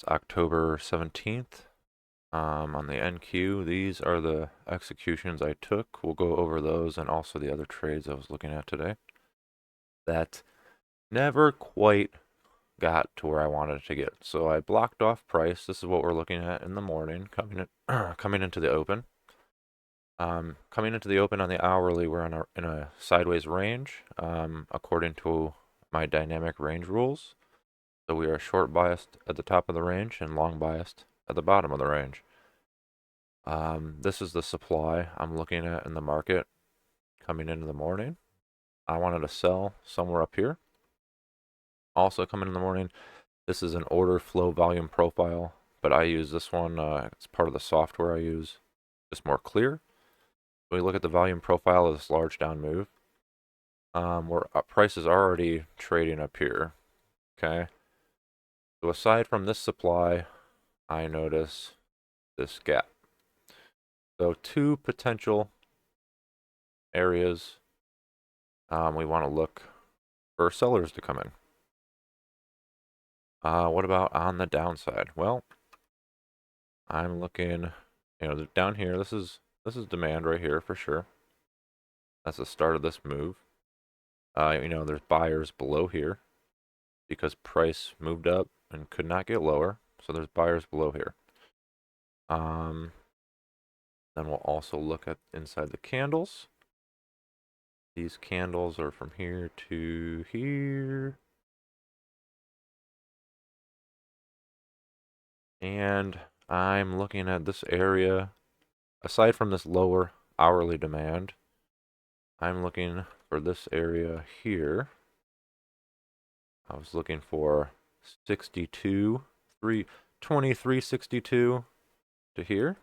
is October 17th. On the NQ, these are the executions I took. We'll go over those and also the other trades I was looking at today. That never quite got to where I wanted it to get. So I blocked off price. This is what we're looking at in the morning, coming into the open. Coming into the open on the hourly, we're in a sideways range, according to my dynamic range rules. So we are short biased at the top of the range and long biased at the bottom of the range. This is the supply I'm looking at in the market coming into the morning. I wanted to sell somewhere up here. Also coming in the morning, this is an order flow volume profile, but I use this one. It's part of the software I use. Just more clear. We look at the volume profile of this large down move. Where price is already trading up here. Okay. So aside from this supply, I notice this gap. So two potential areas we want to look for sellers to come in. What about on the downside? Well, I'm looking, down here. This is demand right here for sure. That's the start of this move. There's buyers below here because price moved up and could not get lower. So there's buyers below here. Then we'll also look at inside the candles. These candles are from here to here. And I'm looking at this area. Aside from this lower hourly demand, I'm looking for this area here. I was looking for 62, 2362 to here.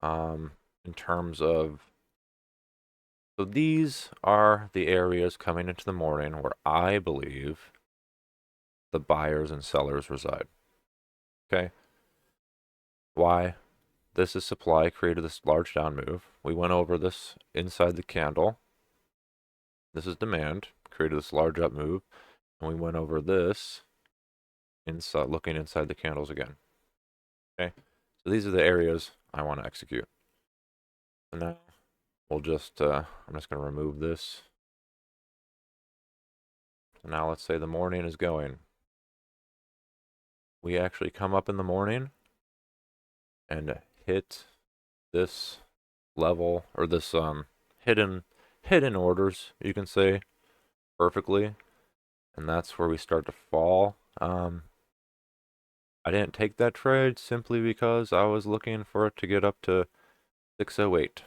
In terms of, so these are the areas coming into the morning where I believe the buyers and sellers reside. Okay. Why? This is supply created this large down move. We went over this inside the candle. This is demand, created this large up move, and we went over this inside, looking inside the candles again. Okay, so these are the areas I want to execute. So now we'll just, I'm just going to remove this. So now let's say the morning is going. We actually come up in the morning and hit this level, or this hidden orders, you can say, perfectly, and that's where we start to fall. I didn't take that trade simply because I was looking for it to get up to 608.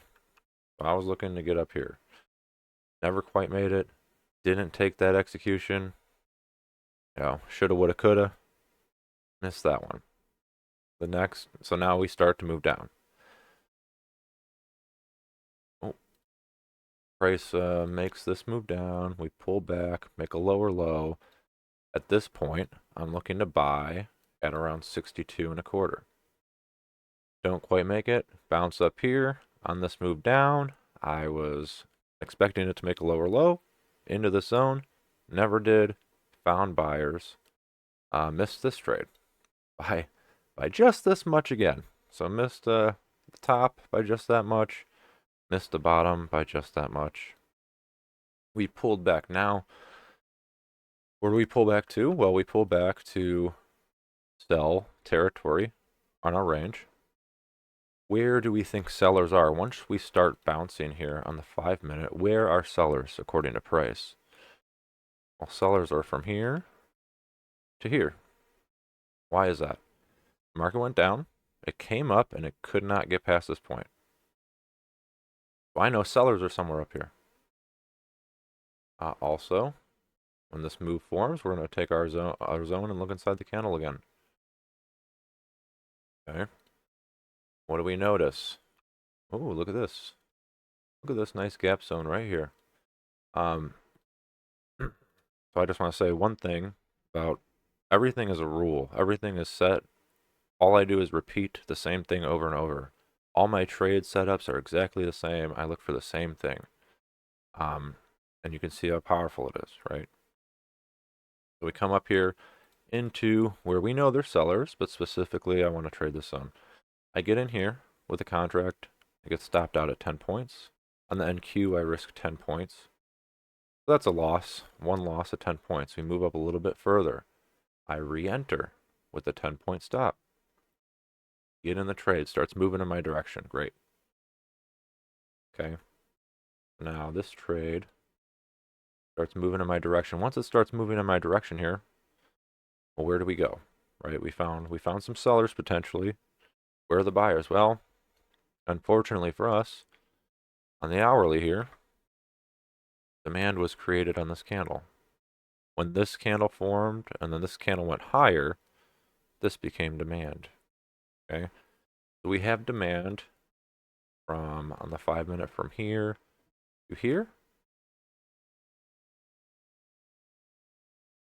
I was looking to get up here. Never quite made it. Didn't take that execution. Shoulda, woulda, coulda. Missed that one. The next, so now we start to move down. Oh, price makes this move down. We pull back, make a lower low. At this point, I'm looking to buy at around 62 and a quarter. Don't quite make it. Bounce up here on this move down. I was expecting it to make a lower low into the zone. Never did. Found buyers. Missed this trade by just this much again. So missed the top by just that much. Missed the bottom by just that much. We pulled back now. Where do we pull back to? Well, we pull back to sell territory on our range. Where do we think sellers are? Once we start bouncing here on the 5-minute, where are sellers according to price? Well, sellers are from here to here. Why is that? The market went down, it came up, and it could not get past this point. Well, I know sellers are somewhere up here. Also, when this move forms, we're going to take our zone and look inside the candle again. Okay. What do we notice? Oh, look at this. Look at this nice gap zone right here. So I just want to say one thing about everything is a rule. Everything is set. All I do is repeat the same thing over and over. All my trade setups are exactly the same. I look for the same thing. And you can see how powerful it is, right? So we come up here. into where we know they're sellers, but specifically I want to trade this zone. I get in here with a contract. I get stopped out at 10 points. On the NQ, I risk 10 points. So that's a loss, one loss at 10 points. We move up a little bit further. I re-enter with a 10-point stop. Get in the trade, starts moving in my direction. Great. Okay. Now this trade starts moving in my direction. Once it starts moving in my direction here, well, where do we go? Right? We found some sellers potentially. Where are the buyers? Well, unfortunately for us, on the hourly here, demand was created on this candle. When this candle formed and then this candle went higher, this became demand. Okay? So we have demand from on the 5-minute from here to here.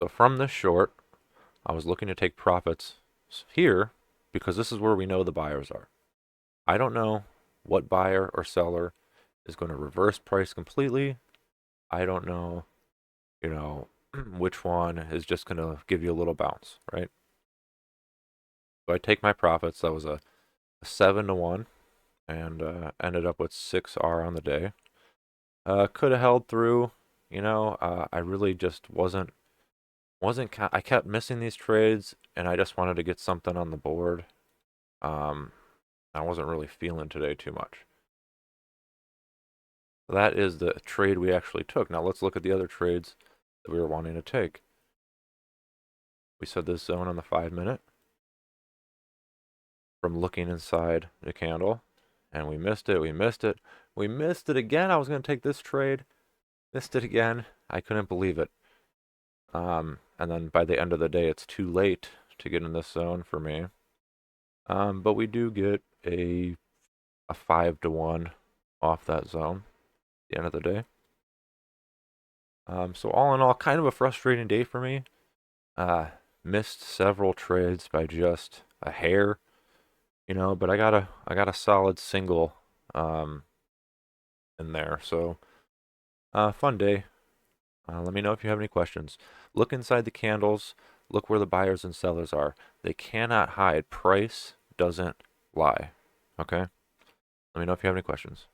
So from this short, I was looking to take profits here because this is where we know the buyers are. I don't know what buyer or seller is going to reverse price completely. I don't know, which one is just going to give you a little bounce, right? So I take my profits. That was a 7-1 and ended up with 6R on the day. Could have held through, I really just I kept missing these trades and I just wanted to get something on the board. I wasn't really feeling today too much. That is the trade we actually took. Now let's look at the other trades that we were wanting to take. We said this zone on the 5-minute from looking inside the candle, and we missed it. We missed it. We missed it again. I was going to take this trade, missed it again. I couldn't believe it. And then by the end of the day, it's too late to get in this zone for me. But we do get a 5-1 off that zone at the end of the day. So all in all, kind of a frustrating day for me. Missed several trades by just a hair, but I got a solid single in there. So fun day. Let me know if you have any questions. Look inside the candles. Look where the buyers and sellers are. They cannot hide. Price doesn't lie. Okay? Let me know if you have any questions.